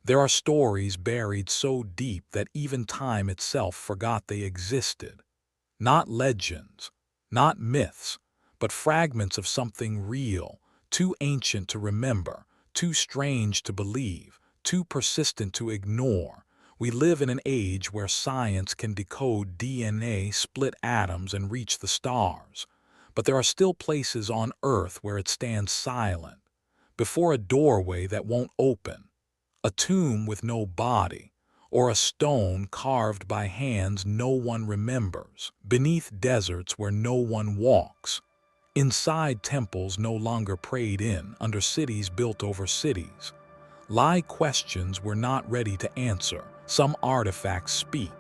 There are stories buried so deep that even time itself forgot they existed. Not legends, not myths, but fragments of something real, too ancient to remember, too strange to believe, too persistent to ignore. We live in an age where science can decode DNA, split atoms, and reach the stars. But there are still places on Earth where it stands silent, before a doorway that won't open, a tomb with no body, or a stone carved by hands no one remembers, beneath deserts where no one walks, inside temples no longer prayed in, under cities built over cities. Lie questions we're not ready to answer. Some artifacts speak,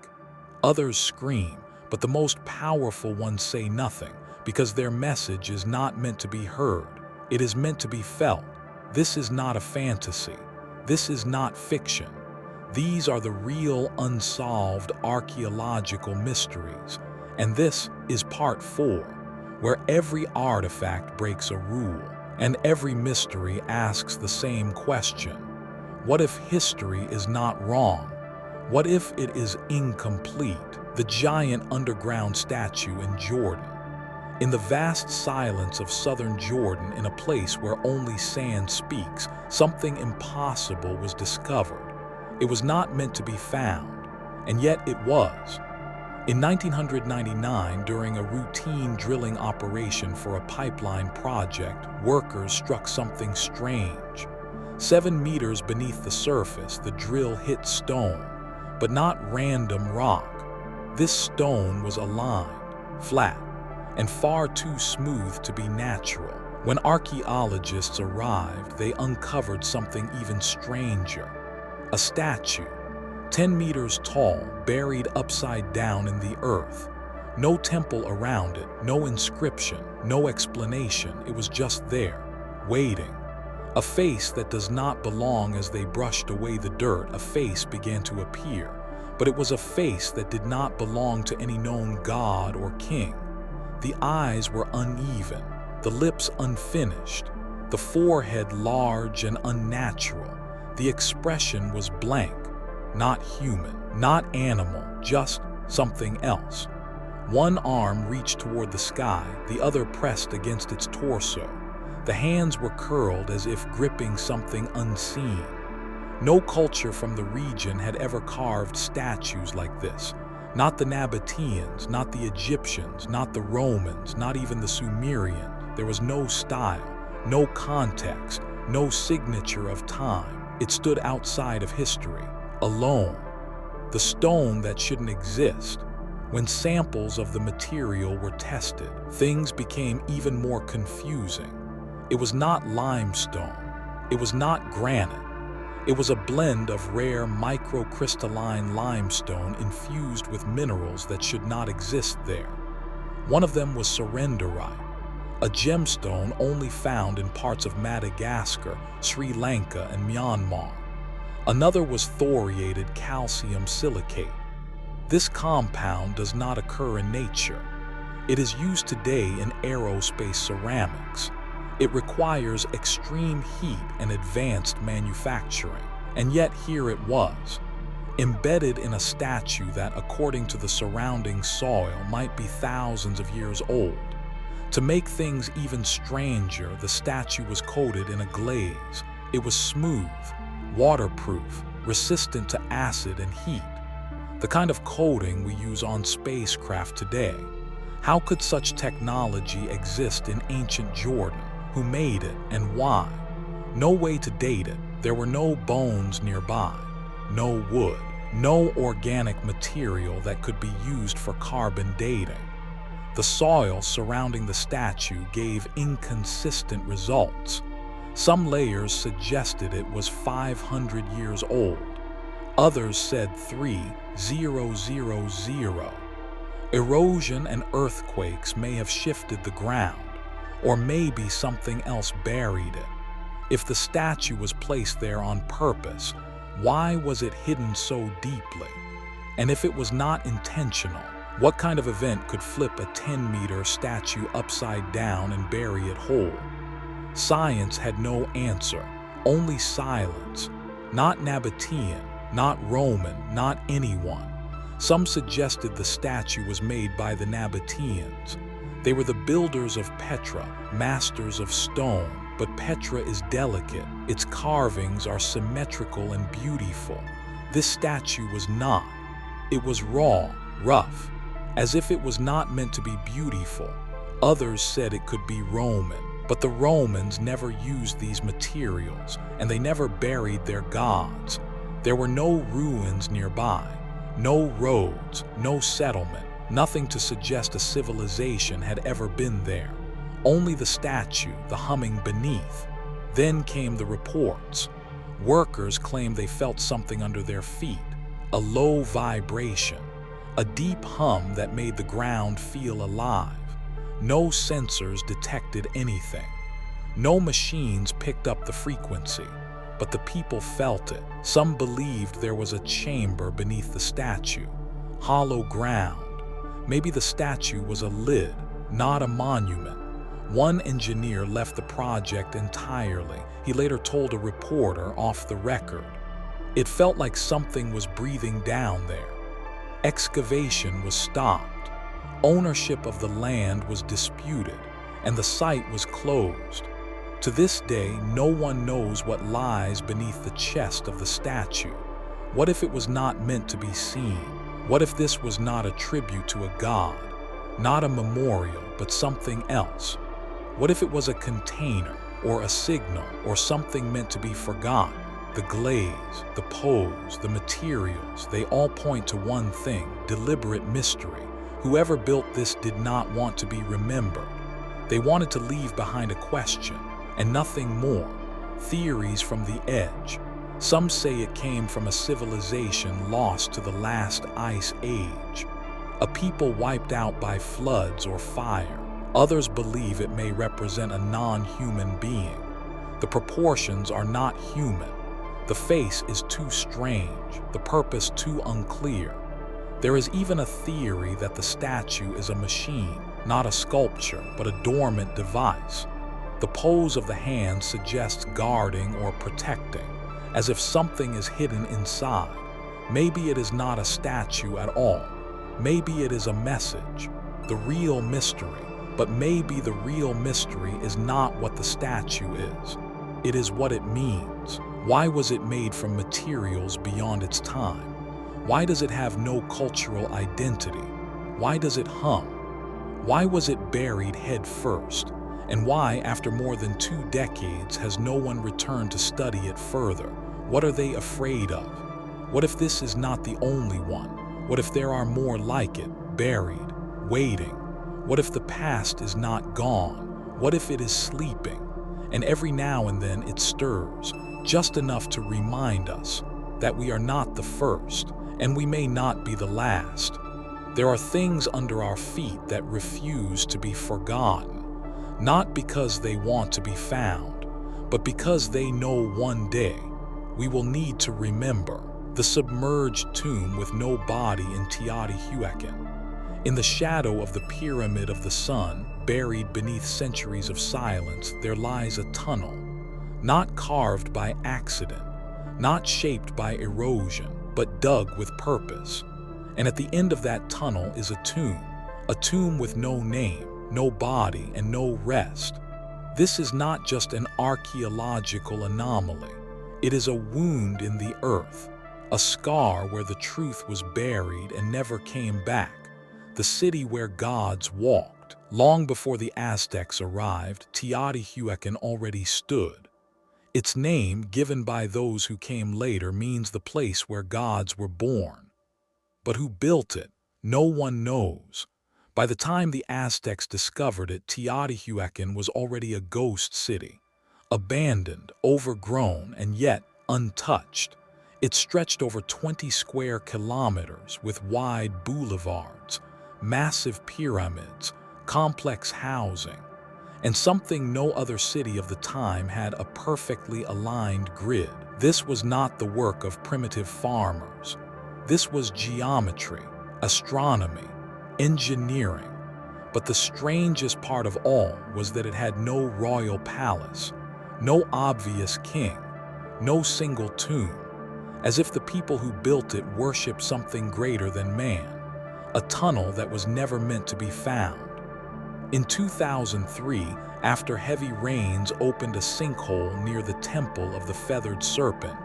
others scream, but the most powerful ones say nothing, because their message is not meant to be heard. It is meant to be felt. This is not a fantasy. This is not fiction. These are the real unsolved archaeological mysteries. And this is part 4, where every artifact breaks a rule, and every mystery asks the same question. What if history is not wrong? What if it is incomplete? The giant underground statue in Jordan. In the vast silence of southern Jordan, in a place where only sand speaks, something impossible was discovered. It was not meant to be found, and yet it was. In 1999, during a routine drilling operation for a pipeline project, workers struck something strange. 7 meters beneath the surface, the drill hit stone, but not random rock. This stone was aligned, flat, and far too smooth to be natural. When archaeologists arrived, they uncovered something even stranger. A statue, 10 meters tall, buried upside down in the earth. No temple around it, no inscription, no explanation. It was just there, waiting. A face that does not belong. As they brushed away the dirt, a face began to appear. But it was a face that did not belong to any known god or king. The eyes were uneven, the lips unfinished, the forehead large and unnatural. The expression was blank, not human, not animal, just something else. One arm reached toward the sky, the other pressed against its torso. The hands were curled as if gripping something unseen. No culture from the region had ever carved statues like this. Not the Nabateans, not the Egyptians, not the Romans, not even the Sumerians. There was no style, no context, no signature of time. It stood outside of history, alone. The stone that shouldn't exist. When samples of the material were tested, things became even more confusing. It was not limestone. It was not granite. It was a blend of rare microcrystalline limestone infused with minerals that should not exist there. One of them was sarenderite, a gemstone only found in parts of Madagascar, Sri Lanka, and Myanmar. Another was thoriated calcium silicate. This compound does not occur in nature. It is used today in aerospace ceramics. It requires extreme heat and advanced manufacturing. And yet here it was, embedded in a statue that, according to the surrounding soil, might be thousands of years old. To make things even stranger, the statue was coated in a glaze. It was smooth, waterproof, resistant to acid and heat. The kind of coating we use on spacecraft today. How could such technology exist in ancient Jordan? Who made it and why? No way to date it. There were no bones nearby, no wood, no organic material that could be used for carbon dating. The soil surrounding the statue gave inconsistent results. Some layers suggested it was 500 years old. Others said 3000. Erosion and earthquakes may have shifted the ground, or maybe something else buried it. If the statue was placed there on purpose, why was it hidden so deeply? And if it was not intentional, what kind of event could flip a 10-meter statue upside down and bury it whole? Science had no answer, only silence. Not Nabatean, not Roman, not anyone. Some suggested the statue was made by the Nabateans. They were the builders of Petra, masters of stone, but Petra is delicate. Its carvings are symmetrical and beautiful. This statue was not. It was raw, rough, as if it was not meant to be beautiful. Others said it could be Roman, but the Romans never used these materials, and they never buried their gods. There were no ruins nearby, no roads, no settlement, nothing to suggest a civilization had ever been there. Only the statue, the humming beneath. Then came the reports. Workers claimed they felt something under their feet, a low vibration, a deep hum that made the ground feel alive. No sensors detected anything. No machines picked up the frequency, but the people felt it. Some believed there was a chamber beneath the statue, hollow ground. Maybe the statue was a lid, not a monument. One engineer left the project entirely. He later told a reporter off the record. It felt like something was breathing down there. Excavation was stopped. Ownership of the land was disputed, and the site was closed. To this day, no one knows what lies beneath the chest of the statue. What if it was not meant to be seen? What if this was not a tribute to a god, not a memorial, but something else? What if it was a container, or a signal, or something meant to be forgotten? The glaze, the pose, the materials, they all point to one thing: deliberate mystery. Whoever built this did not want to be remembered. They wanted to leave behind a question, and nothing more. Theories from the edge. Some say it came from a civilization lost to the last ice age, a people wiped out by floods or fire. Others believe it may represent a non-human being. The proportions are not human. The face is too strange, the purpose too unclear. There is even a theory that the statue is a machine, not a sculpture, but a dormant device. The pose of the hand suggests guarding or protecting, as if something is hidden inside. Maybe it is not a statue at all. Maybe it is a message, the real mystery. But maybe the real mystery is not what the statue is. It is what it means. Why was it made from materials beyond its time? Why does it have no cultural identity? Why does it hum? Why was it buried head first? And why, after more than 2 decades, has no one returned to study it further? What are they afraid of? What if this is not the only one? What if there are more like it, buried, waiting? What if the past is not gone? What if it is sleeping? And every now and then it stirs, just enough to remind us that we are not the first, and we may not be the last. There are things under our feet that refuse to be forgotten, not because they want to be found, but because they know one day we will need to remember. The submerged tomb with no body in Teotihuacan. In the shadow of the Pyramid of the Sun, buried beneath centuries of silence, there lies a tunnel, not carved by accident, not shaped by erosion, but dug with purpose. And at the end of that tunnel is a tomb with no name, no body, and no rest. This is not just an archaeological anomaly. It is a wound in the earth, a scar where the truth was buried and never came back. The city where gods walked. Long before the Aztecs arrived, Teotihuacan already stood. Its name, given by those who came later, means the place where gods were born. But who built it? No one knows. By the time the Aztecs discovered it, Teotihuacan was already a ghost city, abandoned, overgrown, and yet untouched. It stretched over 20 square kilometers with wide boulevards, massive pyramids, complex housing, and something no other city of the time had: a perfectly aligned grid. This was not the work of primitive farmers. This was geometry, astronomy, engineering. But the strangest part of all was that it had no royal palace, no obvious king, no single tomb. as if the people who built it worshipped something greater than man, a tunnel that was never meant to be found. In 2003, after heavy rains opened a sinkhole near the Temple of the Feathered Serpent,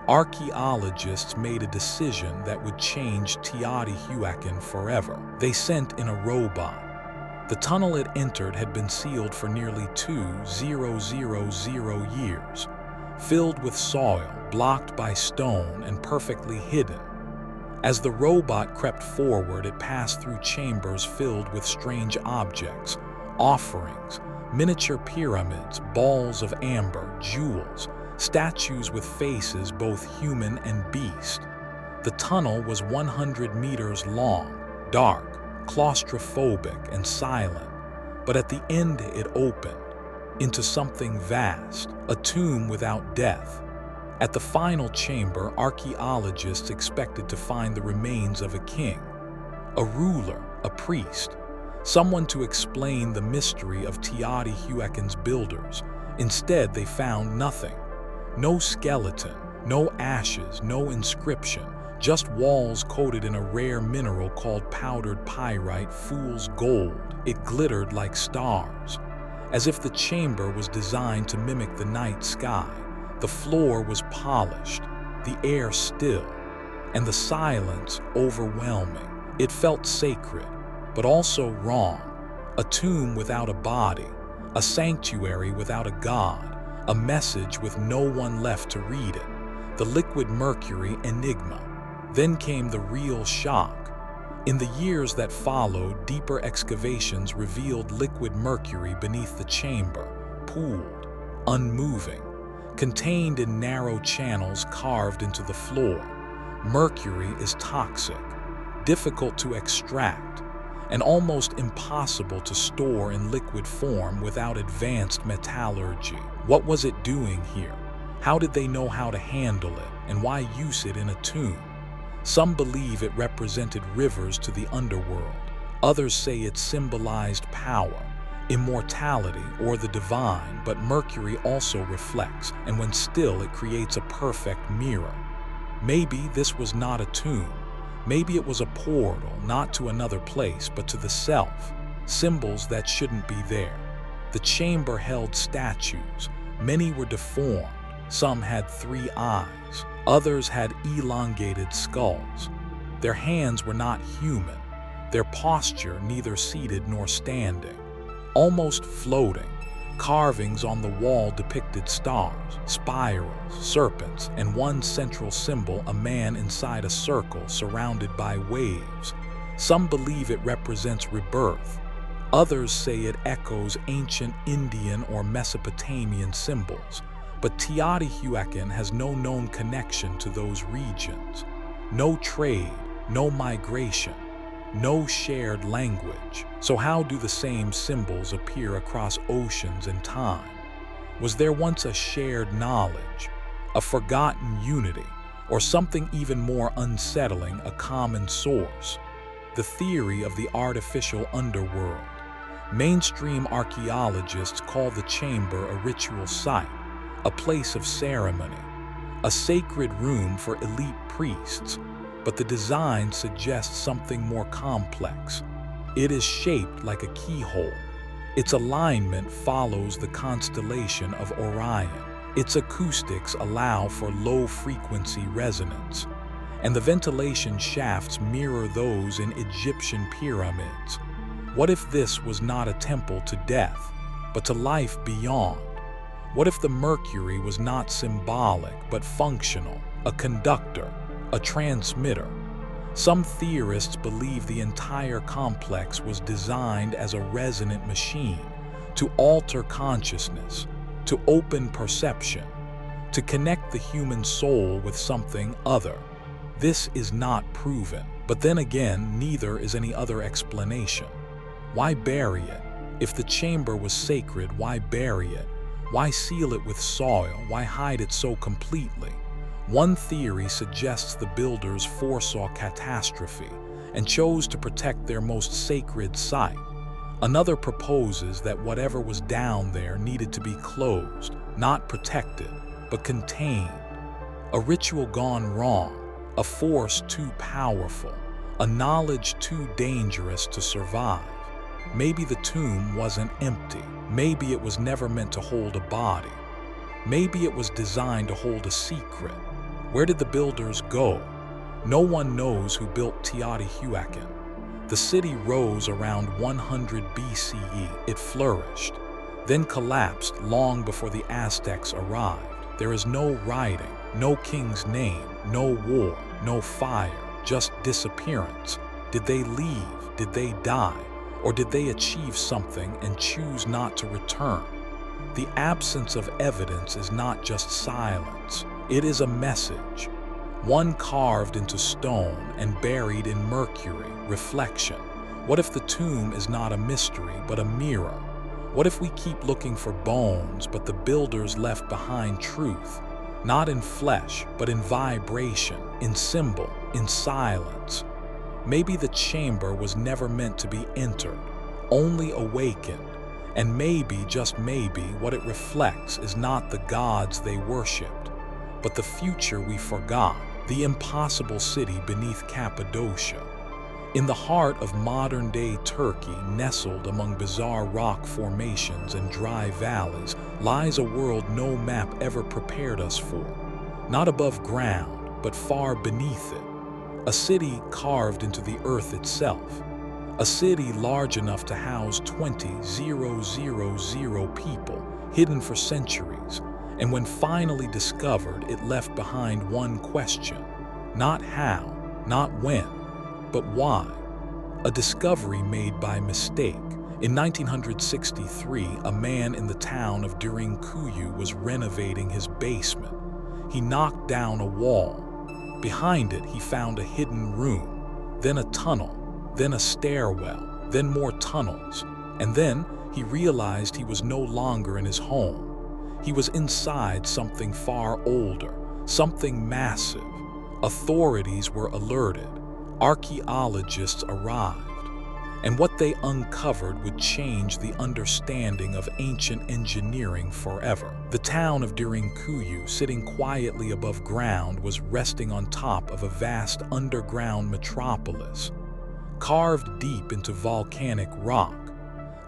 archaeologists made a decision that would change Teotihuacan forever. They sent in a robot. The tunnel it entered had been sealed for nearly 2,000 years, filled with soil, blocked by stone, and perfectly hidden. As the robot crept forward, it passed through chambers filled with strange objects, offerings, miniature pyramids, balls of amber, jewels, statues with faces both human and beast. The tunnel was 100 meters long, dark, claustrophobic, and silent, but at the end it opened into something vast, a tomb without death. At the final chamber, archaeologists expected to find the remains of a king, a ruler, a priest, someone to explain the mystery of Teotihuacan's builders. Instead, they found nothing. No skeleton, no ashes, no inscription, just walls coated in a rare mineral called powdered pyrite, fool's gold. It glittered like stars, as if the chamber was designed to mimic the night sky. The floor was polished, the air still, and the silence overwhelming. It felt sacred, but also wrong. A tomb without a body, a sanctuary without a god, a message with no one left to read it. The liquid mercury enigma. Then came the real shock. In the years that followed, deeper excavations revealed liquid mercury beneath the chamber, pooled, unmoving, contained in narrow channels carved into the floor. Mercury is toxic, difficult to extract, and almost impossible to store in liquid form without advanced metallurgy. What was it doing here? How did they know how to handle it, and why use it in a tomb? Some believe it represented rivers to the underworld. Others say it symbolized power, immortality, or the divine, but mercury also reflects, and when still, it creates a perfect mirror. Maybe this was not a tomb. Maybe it was a portal, not to another place, but to the self, symbols that shouldn't be there. The chamber held statues. Many were deformed. Some had 3 eyes. Others had elongated skulls. Their hands were not human. Their posture neither seated nor standing. Almost floating, carvings on the wall depicted stars, spirals, serpents, and one central symbol, a man inside a circle surrounded by waves. Some believe it represents rebirth. Others say it echoes ancient Indian or Mesopotamian symbols. But Teotihuacan has no known connection to those regions. No trade, no migration, no shared language. So how do the same symbols appear across oceans and time? Was there once a shared knowledge, a forgotten unity, or something even more unsettling, a common source? The theory of the artificial underworld. Mainstream archaeologists call the chamber a ritual site, a place of ceremony, a sacred room for elite priests, but the design suggests something more complex. It is shaped like a keyhole. Its alignment follows the constellation of Orion. Its acoustics allow for low-frequency resonance, and the ventilation shafts mirror those in Egyptian pyramids. What if this was not a temple to death, but to life beyond? What if the mercury was not symbolic, but functional, a conductor, a transmitter? Some theorists believe the entire complex was designed as a resonant machine to alter consciousness, to open perception, to connect the human soul with something other. This is not proven, but then again, neither is any other explanation. Why bury it? If the chamber was sacred, why bury it? Why seal it with soil? Why hide it so completely? One theory suggests the builders foresaw catastrophe and chose to protect their most sacred site. Another proposes that whatever was down there needed to be closed, not protected, but contained. A ritual gone wrong, a force too powerful, a knowledge too dangerous to survive. Maybe the tomb wasn't empty. Maybe it was never meant to hold a body. Maybe it was designed to hold a secret. Where did the builders go? No one knows who built Teotihuacan. The city rose around 100 BCE. It flourished, then collapsed long before the Aztecs arrived. There is no writing, no king's name, no war, no fire, just disappearance. Did they leave? Did they die? Or did they achieve something and choose not to return? The absence of evidence is not just silence, it is a message. One carved into stone and buried in mercury, reflection. What if the tomb is not a mystery but a mirror? What if we keep looking for bones but the builders left behind truth? Not in flesh, but in vibration, in symbol, in silence. Maybe the chamber was never meant to be entered, only awakened. And maybe, just maybe, what it reflects is not the gods they worshipped, but the future we forgot, the impossible city beneath Cappadocia. In the heart of modern-day Turkey, nestled among bizarre rock formations and dry valleys, lies a world no map ever prepared us for. Not above ground, but far beneath it. A city carved into the earth itself. A city large enough to house 20,000 people, hidden for centuries. And when finally discovered, it left behind one question. Not how, not when, but why? A discovery made by mistake. In 1963, a man in the town of Derinkuyu was renovating his basement. He knocked down a wall. Behind it, he found a hidden room, then a tunnel, then a stairwell, then more tunnels. And then he realized he was no longer in his home. He was inside something far older, something massive. Authorities were alerted. Archaeologists arrived. And what they uncovered would change the understanding of ancient engineering forever. The town of Derinkuyu, sitting quietly above ground, was resting on top of a vast underground metropolis, carved deep into volcanic rock.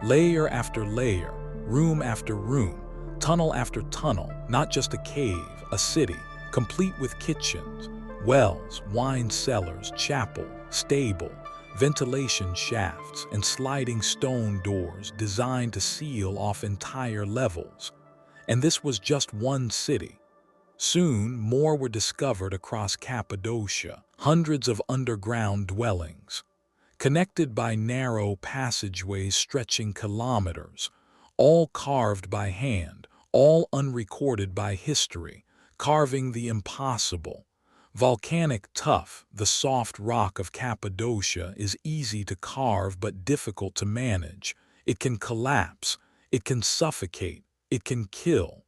Layer after layer, room after room, tunnel after tunnel, not just a cave, a city, complete with kitchens, wells, wine cellars, chapel, stable, ventilation shafts, and sliding stone doors designed to seal off entire levels. And this was just one city. Soon, more were discovered across Cappadocia, hundreds of underground dwellings, connected by narrow passageways stretching kilometers, all carved by hand, all unrecorded by history, carving the impossible. Volcanic tuff, the soft rock of Cappadocia, is easy to carve but difficult to manage. It can collapse, it can suffocate, it can kill.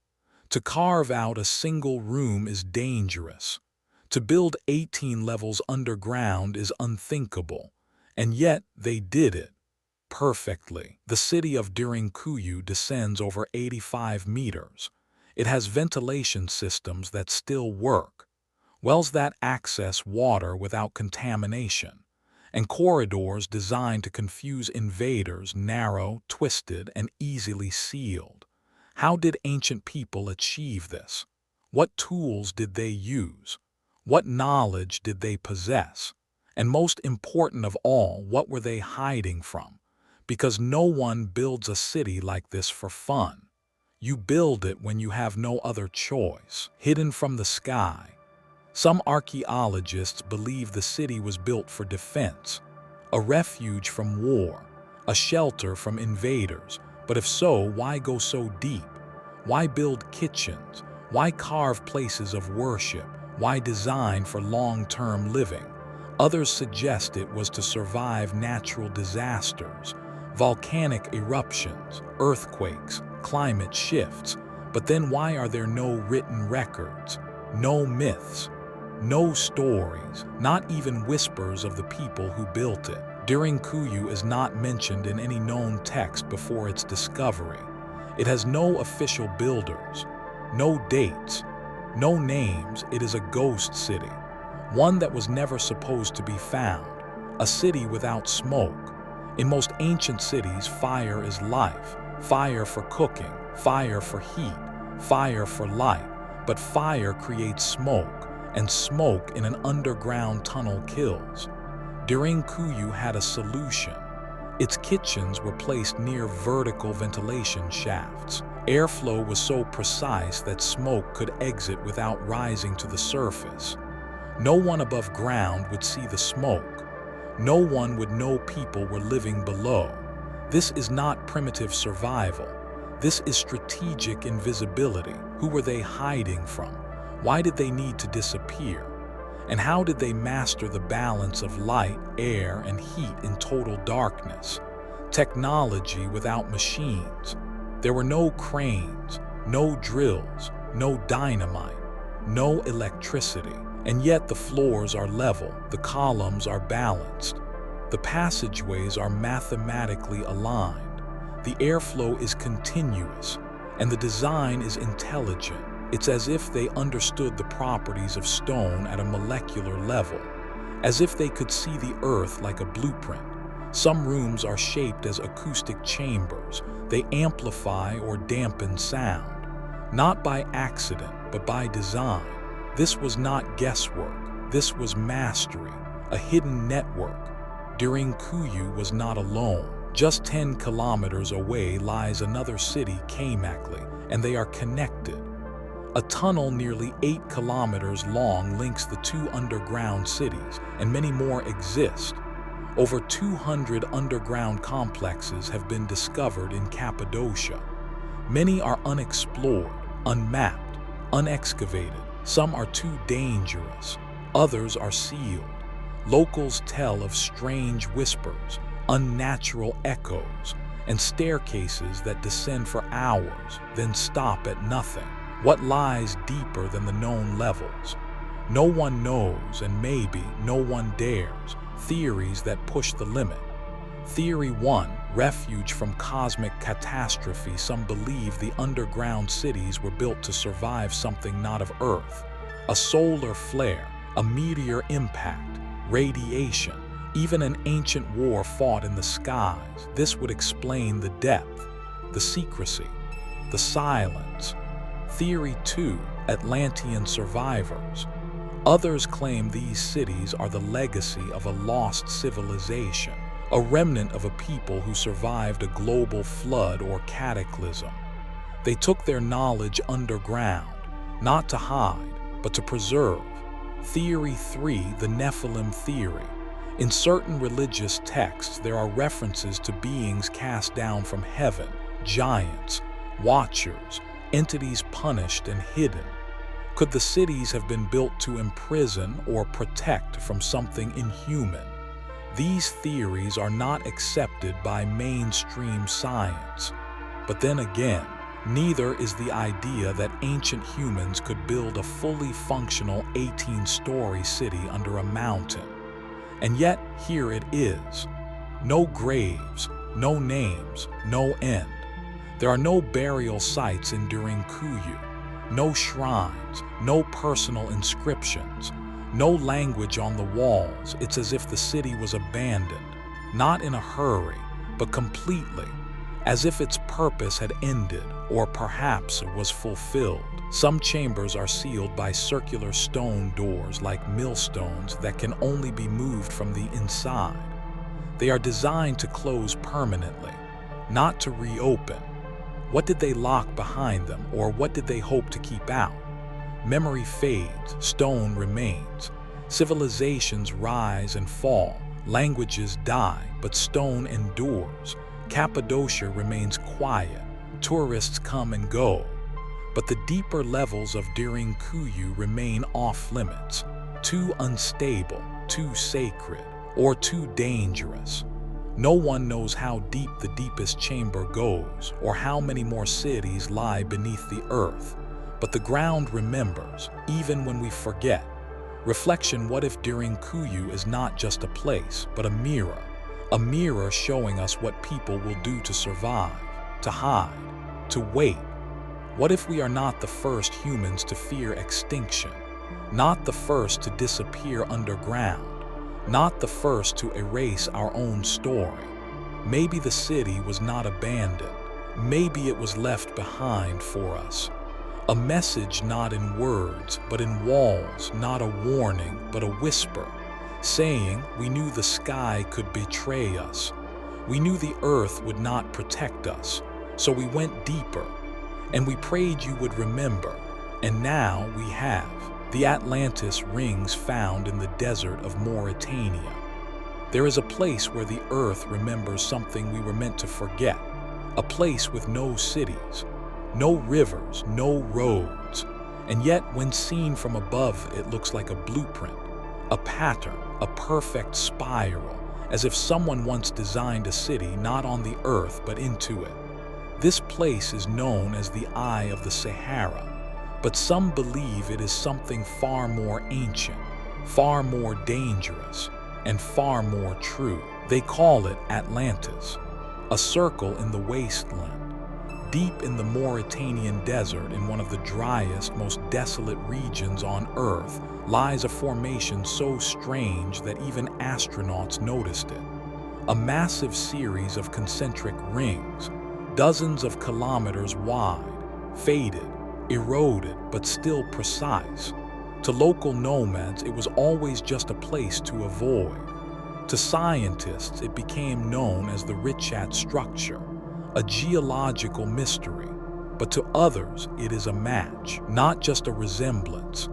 To carve out a single room is dangerous. To build 18 levels underground is unthinkable. And yet they did it perfectly. The city of Derinkuyu descends over 85 meters. It has ventilation systems that still work, wells that access water without contamination, and corridors designed to confuse invaders, narrow, twisted, and easily sealed. How did ancient people achieve this? What tools did they use? What knowledge did they possess? And most important of all, what were they hiding from? Because no one builds a city like this for fun. You build it when you have no other choice, hidden from the sky. Some archaeologists believe the city was built for defense, a refuge from war, a shelter from invaders. But if so, why go so deep? Why build kitchens? Why carve places of worship? Why design for long-term living? Others suggest it was to survive natural disasters, volcanic eruptions, earthquakes, climate shifts. But then why are there no written records, no myths, no stories, not even whispers of the people who built it? Derinkuyu is not mentioned in any known text before its discovery. It has no official builders, no dates, No names, it is a ghost city. One that was never supposed to be found. A city without smoke. In most ancient cities, fire is life. Fire for cooking, fire for heat, fire for light. But fire creates smoke, and smoke in an underground tunnel kills. Derinkuyu had a solution. Its kitchens were placed near vertical ventilation shafts. Airflow was so precise that smoke could exit without rising to the surface. No one above ground would see the smoke. No one would know people were living below. This is not primitive survival. This is strategic invisibility. Who were they hiding from? Why did they need to disappear? And how did they master the balance of light, air, and heat in total darkness? Technology without machines. There were no cranes, no drills, no dynamite, no electricity. And yet the floors are level, the columns are balanced, the passageways are mathematically aligned, the airflow is continuous, and the design is intelligent. It's as if they understood the properties of stone at a molecular level, as if they could see the earth like a blueprint. Some rooms are shaped as acoustic chambers. They amplify or dampen sound, not by accident, but by design. This was not guesswork, this was mastery, a hidden network. Derinkuyu was not alone. Just 10 kilometers away lies another city, Kamakli, and they are connected. A tunnel nearly 8 kilometers long links the two underground cities, and many more exist. Over 200 underground complexes have been discovered in Cappadocia. Many are unexplored, unmapped, unexcavated. Some are too dangerous, others are sealed. Locals tell of strange whispers, unnatural echoes, and staircases that descend for hours, then stop at nothing. What lies deeper than the known levels? No one knows, and maybe no one dares. Theories that push the limit. Theory 1, refuge from cosmic catastrophe. Some believe the underground cities were built to survive something not of Earth. A solar flare, a meteor impact, radiation, even an ancient war fought in the skies. This would explain the depth, the secrecy, the silence. Theory 2, Atlantean survivors. Others claim these cities are the legacy of a lost civilization, a remnant of a people who survived a global flood or cataclysm. They took their knowledge underground, not to hide, but to preserve. Theory 3, the Nephilim theory. In certain religious texts, there are references to beings cast down from heaven, giants, watchers, entities punished and hidden. Could the cities have been built to imprison or protect from something inhuman? These theories are not accepted by mainstream science. But then again, neither is the idea that ancient humans could build a fully functional 18-story city under a mountain. And yet, here it is. No graves, no names, no end. There are no burial sites in Derinkuyu. No shrines, no personal inscriptions, no language on the walls. It's as if the city was abandoned, not in a hurry, but completely, as if its purpose had ended, or perhaps was fulfilled. Some chambers are sealed by circular stone doors like millstones that can only be moved from the inside. They are designed to close permanently, not to reopen. What did they lock behind them, or what did they hope to keep out? Memory fades, stone remains. Civilizations rise and fall, languages die, but stone endures. Cappadocia remains quiet, tourists come and go. But the deeper levels of Derinkuyu remain off limits, too unstable, too sacred, or too dangerous. No one knows how deep the deepest chamber goes, or how many more cities lie beneath the earth. But the ground remembers, even when we forget. Reflection: what if Derinkuyu is not just a place, but a mirror showing us what people will do to survive, to hide, to wait. What if we are not the first humans to fear extinction, not the first to disappear underground, not the first to erase our own story? Maybe the city was not abandoned. Maybe it was left behind for us. A message not in words, but in walls, not a warning, but a whisper, saying we knew the sky could betray us. We knew the earth would not protect us, so we went deeper, and we prayed you would remember, and now we have. The Atlantis rings found in the desert of Mauritania. There is a place where the earth remembers something we were meant to forget, a place with no cities, no rivers, no roads, and yet when seen from above it looks like a blueprint, a pattern, a perfect spiral, as if someone once designed a city not on the earth but into it. This place is known as the Eye of the Sahara, but some believe it is something far more ancient, far more dangerous, and far more true. They call it Atlantis, a circle in the wasteland. Deep in the Mauritanian desert, in one of the driest, most desolate regions on Earth, lies a formation so strange that even astronauts noticed it. A massive series of concentric rings, dozens of kilometers wide, faded, eroded, but still precise. To local nomads, it was always just a place to avoid. To scientists, it became known as the Richat structure, a geological mystery. But to others, it is a match, not just a resemblance,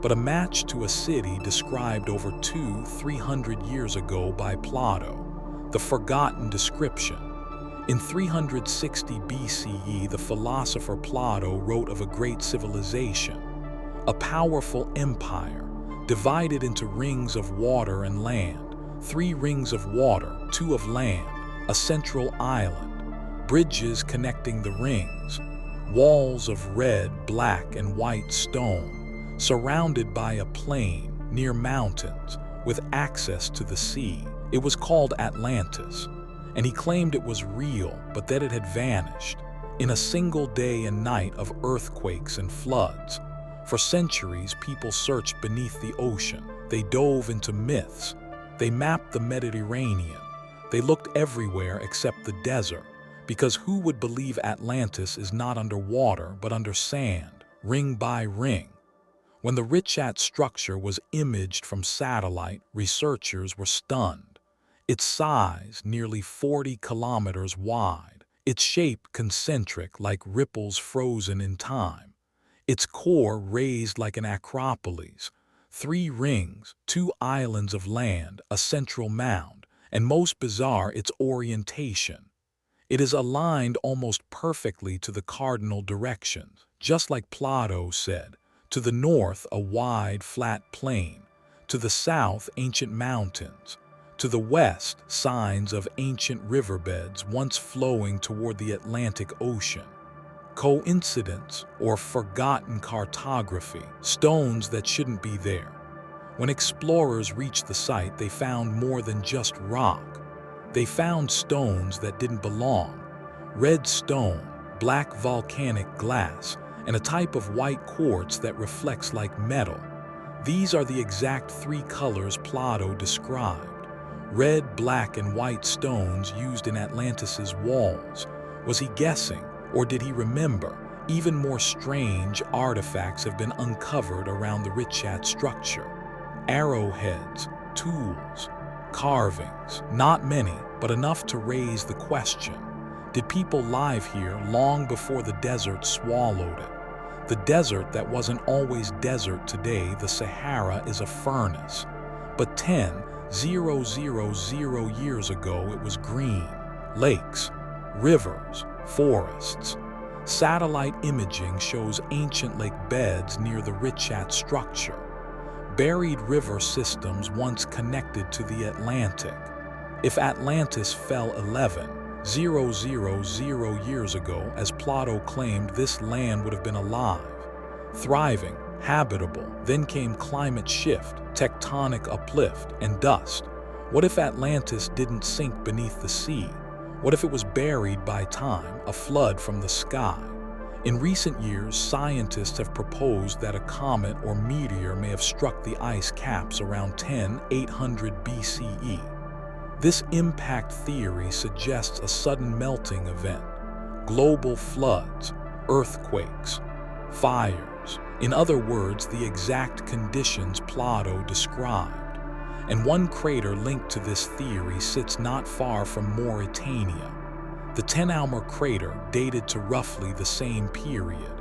but a match to a city described over 300 years ago by Plato, the forgotten description. In 360 BCE, the philosopher Plato wrote of a great civilization, a powerful empire, divided into rings of water and land, 3 rings of water, 2 of land, a central island, bridges connecting the rings, walls of red, black, and white stone, surrounded by a plain near mountains with access to the sea. It was called Atlantis, and he claimed it was real, but that it had vanished in a single day and night of earthquakes and floods. For centuries, people searched beneath the ocean. They dove into myths. They mapped the Mediterranean. They looked everywhere except the desert, because who would believe Atlantis is not under water but under sand, ring by ring? When the Richat structure was imaged from satellite, researchers were stunned. Its size, nearly 40 kilometers wide, its shape concentric like ripples frozen in time, its core raised like an acropolis, 3 rings, 2 islands of land, a central mound, and most bizarre, its orientation. It is aligned almost perfectly to the cardinal directions, just like Plato said. To the north, a wide, flat plain. To the south, ancient mountains. To the west, signs of ancient riverbeds once flowing toward the Atlantic Ocean. Coincidence or forgotten cartography, stones that shouldn't be there. When explorers reached the site, they found more than just rock. They found stones that didn't belong. Red stone, black volcanic glass, and a type of white quartz that reflects like metal. These are the exact 3 colors Plato described. Red, black, and white stones used in Atlantis's walls. Was he guessing, or did he remember? Even more strange artifacts have been uncovered around the Richat structure. Arrowheads, tools, carvings, not many, but enough to raise the question. Did people live here long before the desert swallowed it? The desert that wasn't always desert today, the Sahara, is a furnace. But 10,000 years ago it was green. Lakes, rivers, forests. Satellite imaging shows ancient lake beds near the Richat structure. Buried river systems once connected to the Atlantic. If Atlantis fell 11,000 years ago, as Plato claimed, this land would have been alive, thriving, habitable. Then came climate shift, tectonic uplift, and dust. What if Atlantis didn't sink beneath the sea? What if it was buried by time, a flood from the sky? In recent years, scientists have proposed that a comet or meteor may have struck the ice caps around 10,800 BCE. This impact theory suggests a sudden melting event, global floods, earthquakes, fires. In other words, the exact conditions Plato described. And one crater linked to this theory sits not far from Mauritania. The Ten Almer crater dated to roughly the same period.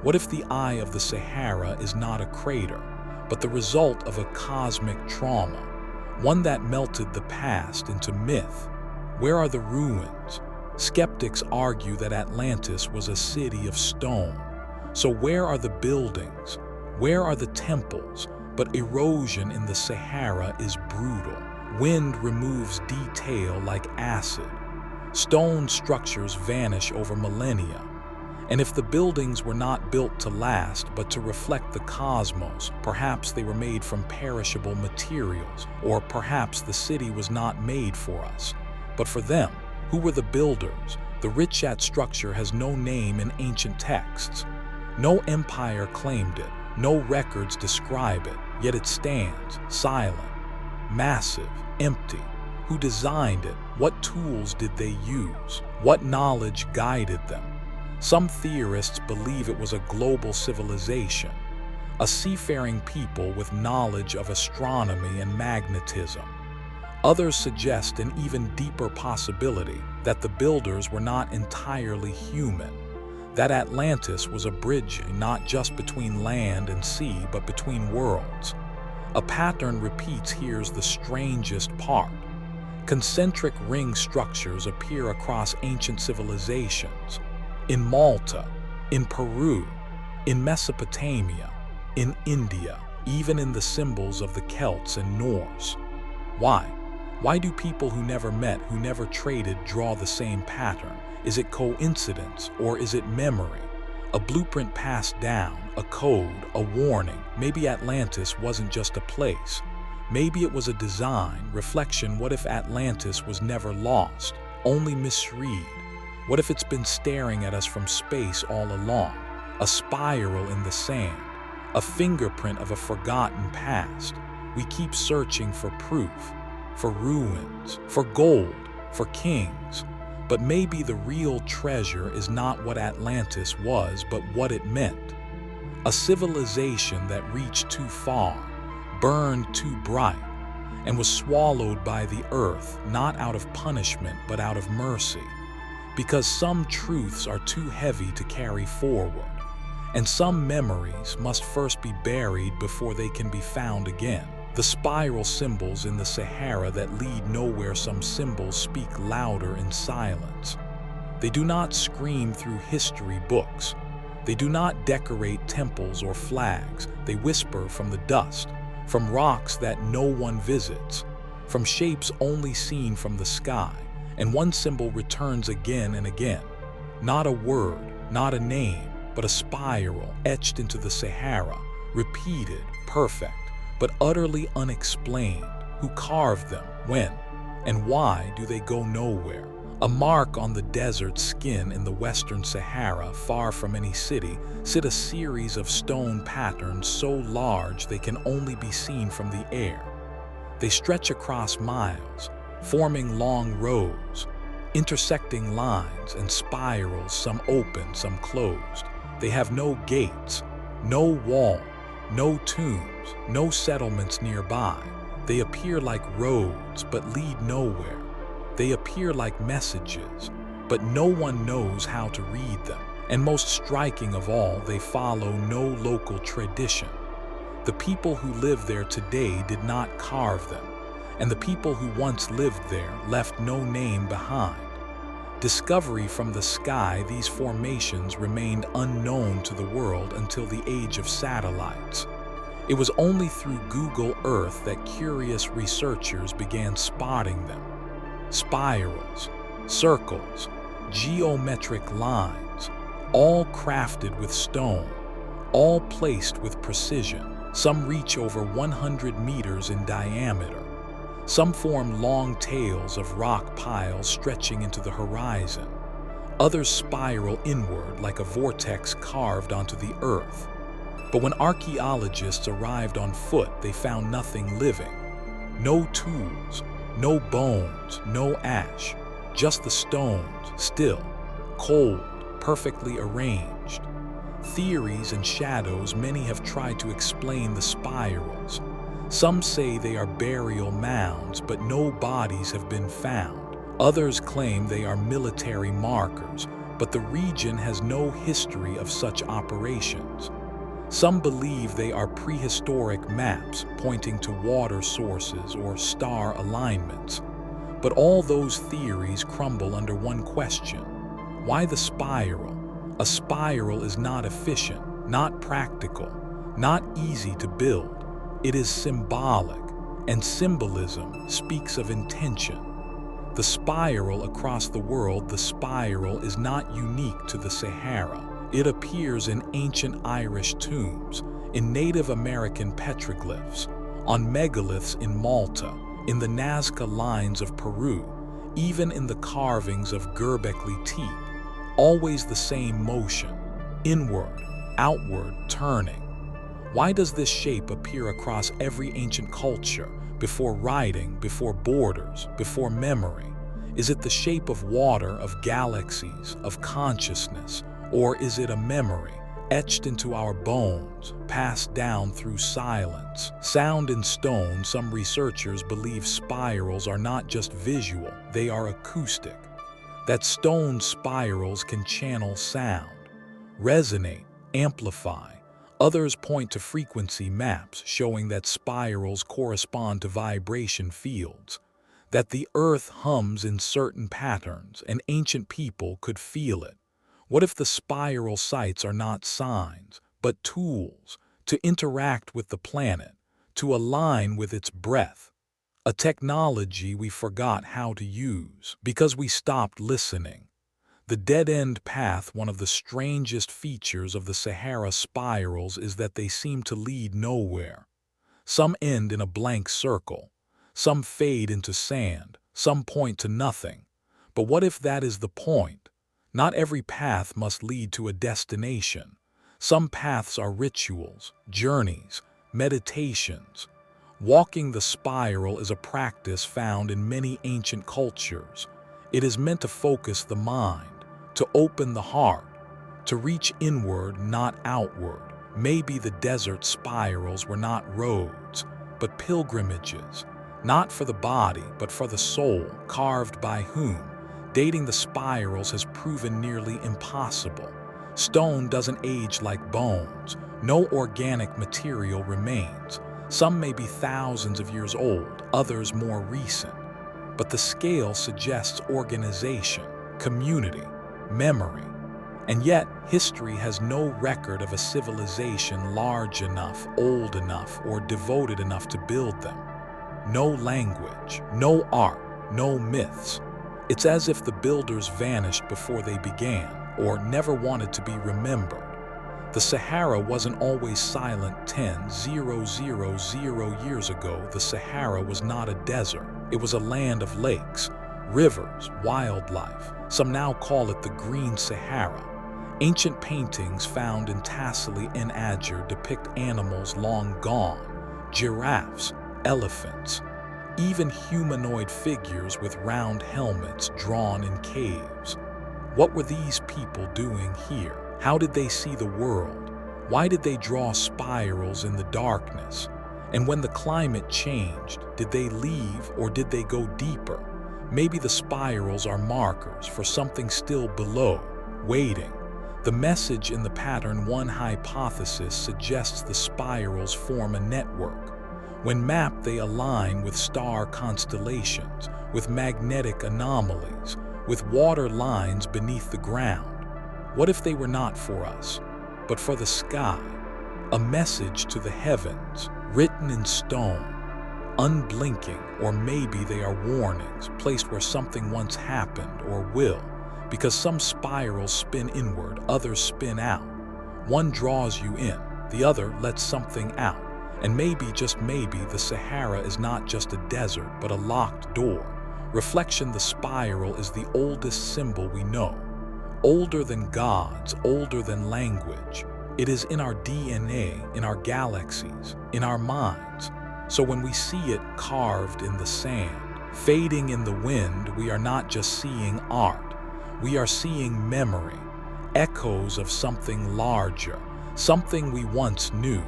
What if the Eye of the Sahara is not a crater, but the result of a cosmic trauma, one that melted the past into myth? Where are the ruins? Skeptics argue that Atlantis was a city of stone. So where are the buildings? Where are the temples? But erosion in the Sahara is brutal. Wind removes detail like acid. Stone structures vanish over millennia. And if the buildings were not built to last but to reflect the cosmos, perhaps they were made from perishable materials, or perhaps the city was not made for us, but for them. Who were the builders? The Richat structure has no name in ancient texts. No empire claimed it, no records describe it, yet it stands, silent, massive, empty. Who designed it? What tools did they use? What knowledge guided them? Some theorists believe it was a global civilization, a seafaring people with knowledge of astronomy and magnetism. Others suggest an even deeper possibility, that the builders were not entirely human, that Atlantis was a bridge not just between land and sea, but between worlds. A pattern repeats. Here's the strangest part. Concentric ring structures appear across ancient civilizations. In Malta, in Peru, in Mesopotamia, in India, even in the symbols of the Celts and Norse. Why? Why do people who never met, who never traded, draw the same pattern? Is it coincidence, or is it memory? A blueprint passed down, a code, a warning. Maybe Atlantis wasn't just a place. Maybe it was a design, reflection. What if Atlantis was never lost, only misread? What if it's been staring at us from space all along? A spiral in the sand, a fingerprint of a forgotten past. We keep searching for proof, for ruins, for gold, for kings. But maybe the real treasure is not what Atlantis was, but what it meant. A civilization that reached too far, burned too bright, and was swallowed by the earth, not out of punishment, but out of mercy. Because some truths are too heavy to carry forward, and some memories must first be buried before they can be found again. The spiral symbols in the Sahara that lead nowhere. Some symbols speak louder in silence. They do not scream through history books. They do not decorate temples or flags. They whisper from the dust, from rocks that no one visits, from shapes only seen from the sky. And one symbol returns again and again. Not a word, not a name, but a spiral etched into the Sahara, repeated, perfect, but utterly unexplained. Who carved them? When? And why do they go nowhere? A mark on the desert skin in the Western Sahara, far from any city, sit a series of stone patterns so large they can only be seen from the air. They stretch across miles, forming long rows, intersecting lines and spirals, some open, some closed. They have no gates, no wall, no tombs, no settlements nearby. They appear like roads, but lead nowhere. They appear like messages, but no one knows how to read them. And most striking of all, they follow no local tradition. The people who live there today did not carve them, and the people who once lived there left no name behind. Discovery from the sky, these formations remained unknown to the world until the age of satellites. It was only through Google Earth that curious researchers began spotting them. Spirals, circles, geometric lines, all crafted with stone, all placed with precision. Some reach over 100 meters in diameter. Some form long tails of rock piles stretching into the horizon. Others spiral inward like a vortex carved onto the earth. But when archaeologists arrived on foot, they found nothing living. No tools, no bones, no ash, just the stones, still, cold, perfectly arranged. Theories and shadows, many have tried to explain the spirals. Some say they are burial mounds, but no bodies have been found. Others claim they are military markers, but the region has no history of such operations. Some believe they are prehistoric maps pointing to water sources or star alignments. But all those theories crumble under one question. Why the spiral? A spiral is not efficient, not practical, not easy to build. It is symbolic, and symbolism speaks of intention. The spiral across the world, the spiral is not unique to the Sahara. It appears in ancient Irish tombs, in Native American petroglyphs, on megaliths in Malta, in the Nazca lines of Peru, even in the carvings of Göbekli Tepe. Always the same motion, inward, outward, turning. Why does this shape appear across every ancient culture, before writing, before borders, before memory? Is it the shape of water, of galaxies, of consciousness? Or is it a memory, etched into our bones, passed down through silence? Sound in stone, some researchers believe spirals are not just visual, they are acoustic. That stone spirals can channel sound, resonate, amplify. Others point to frequency maps showing that spirals correspond to vibration fields, that the earth hums in certain patterns and ancient people could feel it. What if the spiral sites are not signs, but tools to interact with the planet, to align with its breath? A technology we forgot how to use because we stopped listening. The dead-end path, one of the strangest features of the Sahara spirals, is that they seem to lead nowhere. Some end in a blank circle, some fade into sand, some point to nothing. But what if that is the point? Not every path must lead to a destination. Some paths are rituals, journeys, meditations. Walking the spiral is a practice found in many ancient cultures. It is meant to focus the mind, to open the heart, to reach inward, not outward. Maybe the desert spirals were not roads, but pilgrimages, not for the body, but for the soul, carved by whom? Dating the spirals has proven nearly impossible. Stone doesn't age like bones. No organic material remains. Some may be thousands of years old, others more recent. But the scale suggests organization, community, memory. And yet, history has no record of a civilization large enough, old enough, or devoted enough to build them. No language, no art, no myths. It's as if the builders vanished before they began, or never wanted to be remembered. The Sahara wasn't always silent 10,000 years ago. The Sahara was not a desert. It was a land of lakes, rivers, wildlife. Some now call it the Green Sahara. Ancient paintings found in Tassili and Ager depict animals long gone, giraffes, elephants, even humanoid figures with round helmets drawn in caves. What were these people doing here? How did they see the world? Why did they draw spirals in the darkness? And when the climate changed, did they leave or did they go deeper? Maybe the spirals are markers for something still below, waiting. The message in the pattern, one hypothesis suggests the spirals form a network. When mapped, they align with star constellations, with magnetic anomalies, with water lines beneath the ground. What if they were not for us, but for the sky? A message to the heavens, written in stone, unblinking, or maybe they are warnings placed where something once happened or will, because some spirals spin inward, others spin out. One draws you in, the other lets something out. And maybe, just maybe, the Sahara is not just a desert, but a locked door. Reflection, the spiral is the oldest symbol we know. older than gods, older than language. It is in our DNA, in our galaxies, in our minds. So when we see it carved in the sand, fading in the wind, we are not just seeing art. We are seeing memory, echoes of something larger, something we once knew.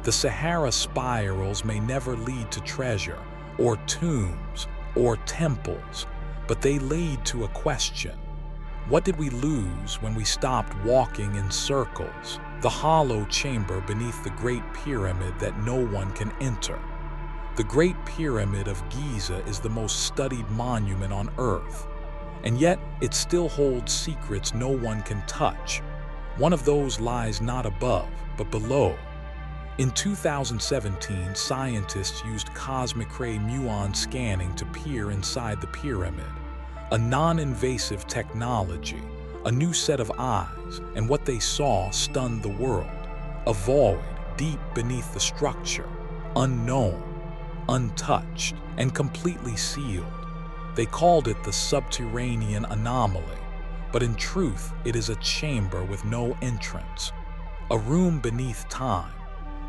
The Sahara spirals may never lead to treasure, or tombs, or temples, but they lead to a question. What did we lose when we stopped walking in circles? The hollow chamber beneath the Great Pyramid that no one can enter. The Great Pyramid of Giza is the most studied monument on Earth, and yet it still holds secrets no one can touch. One of those lies not above, but below. In 2017, scientists used cosmic ray muon scanning to peer inside the pyramid. A non-invasive technology, a new set of eyes, and what they saw stunned the world. A void deep beneath the structure, unknown, untouched, and completely sealed. They called it the subterranean anomaly, but in truth it is a chamber with no entrance. A room beneath time.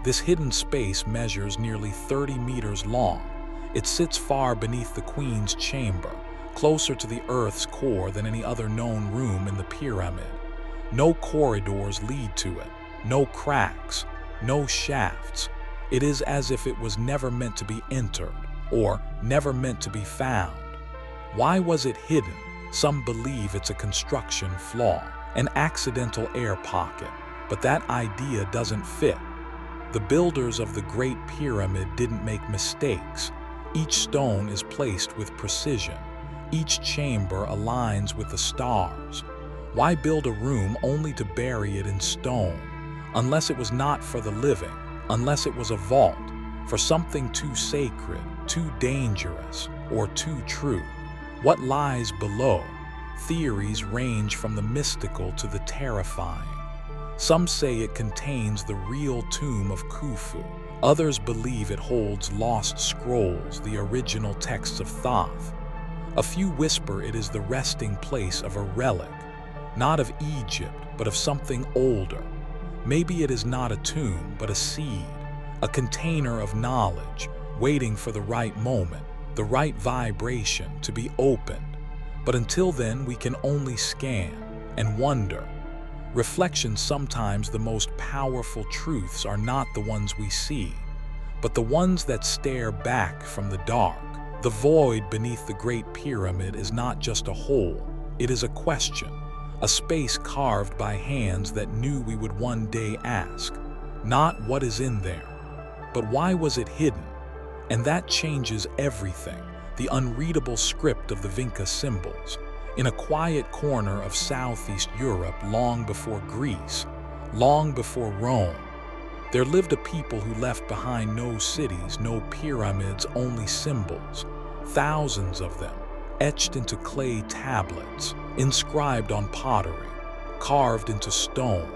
This hidden space measures nearly 30 meters long. It sits far beneath the Queen's chamber, closer to the Earth's core than any other known room in the pyramid. No corridors lead to it, no cracks, no shafts. It is as if it was never meant to be entered, or never meant to be found. Why was it hidden? Some believe it's a construction flaw, an accidental air pocket, but that idea doesn't fit. The builders of the Great Pyramid didn't make mistakes. Each stone is placed with precision. Each chamber aligns with the stars. Why build a room only to bury it in stone? Unless it was not for the living, unless it was a vault, for something too sacred, too dangerous, or too true. What lies below? Theories range from the mystical to the terrifying. Some say it contains the real tomb of Khufu. Others believe it holds lost scrolls, the original texts of Thoth. A few whisper it is the resting place of a relic, not of Egypt, but of something older. Maybe it is not a tomb, but a seed, a container of knowledge, waiting for the right moment, the right vibration to be opened. But until then, we can only scan and wonder. Reflection. Sometimes the most powerful truths are not the ones we see, but the ones that stare back from the dark. The void beneath the Great Pyramid is not just a hole, it is a question, a space carved by hands that knew we would one day ask, not what is in there, but why was it hidden? And that changes everything. The unreadable script of the Vinca symbols. In a quiet corner of Southeast Europe long before Greece, long before Rome, there lived a people who left behind no cities, no pyramids, only symbols. Thousands of them, etched into clay tablets, inscribed on pottery, carved into stone.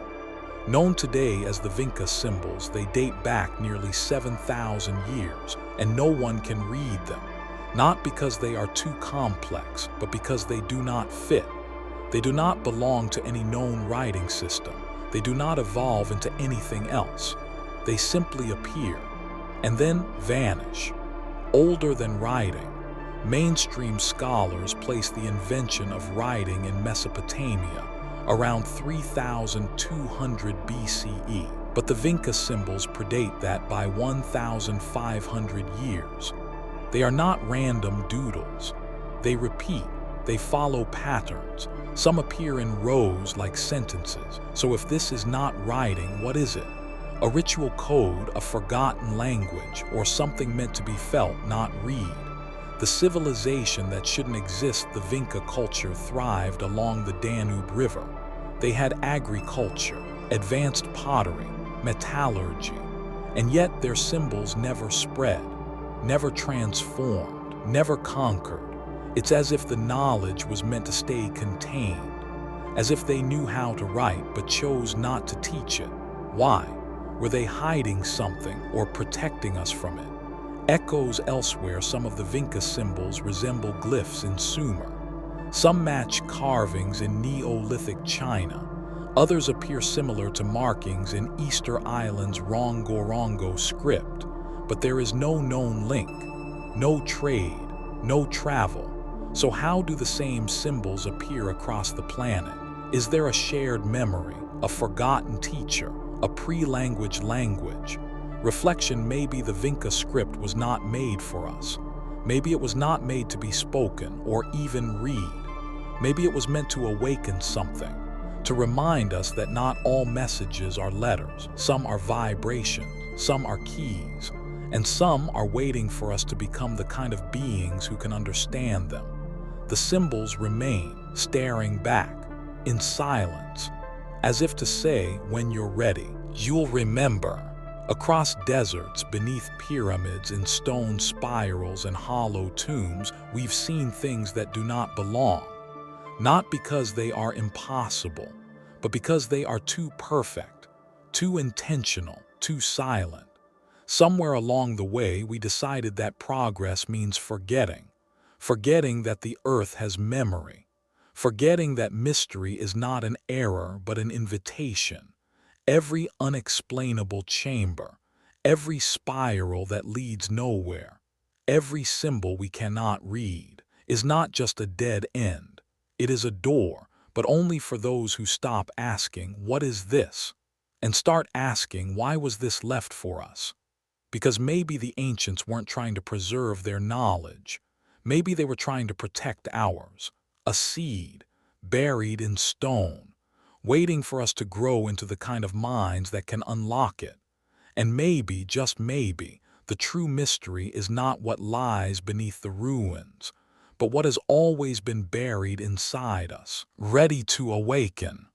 Known today as the Vinca symbols, they date back nearly 7,000 years, and no one can read them. Not because they are too complex, but because they do not fit. They do not belong to any known writing system. They do not evolve into anything else. They simply appear, and then vanish. Older than writing, mainstream scholars place the invention of writing in Mesopotamia around 3,200 BCE, but the Vinca symbols predate that by 1,500 years. They are not random doodles. They repeat, they follow patterns. Some appear in rows like sentences. So if this is not writing, what is it? A ritual code, a forgotten language, or something meant to be felt, not read. The civilization that shouldn't exist, the Vinca culture, thrived along the Danube River. They had agriculture, advanced pottery, metallurgy, and yet their symbols never spread, never transformed, never conquered. It's as if the knowledge was meant to stay contained, as if they knew how to write but chose not to teach it. Why? Were they hiding something or protecting us from it? Echoes elsewhere. Some of the Vinca symbols resemble glyphs in Sumer. Some match carvings in Neolithic China. Others appear similar to markings in Easter Island's Rongorongo script, but there is no known link, no trade, no travel. So how do the same symbols appear across the planet? Is there a shared memory, a forgotten teacher, a pre-language language? Reflection: maybe the Vinca script was not made for us. Maybe it was not made to be spoken or even read. Maybe it was meant to awaken something, to remind us that not all messages are letters. Some are vibrations, some are keys, and some are waiting for us to become the kind of beings who can understand them. The symbols remain, staring back, in silence, as if to say, when you're ready, you'll remember. Across deserts, beneath pyramids, in stone spirals and hollow tombs, we've seen things that do not belong. Not because they are impossible, but because they are too perfect, too intentional, too silent. Somewhere along the way, we decided that progress means forgetting. Forgetting that the earth has memory. Forgetting that mystery is not an error, but an invitation. Every unexplainable chamber, every spiral that leads nowhere, every symbol we cannot read, is not just a dead end. It is a door, but only for those who stop asking, "What is this?" and start asking, "Why was this left for us?" Because maybe the ancients weren't trying to preserve their knowledge. Maybe they were trying to protect ours, a seed buried in stone, waiting for us to grow into the kind of minds that can unlock it. And maybe, just maybe, the true mystery is not what lies beneath the ruins, but what has always been buried inside us, ready to awaken.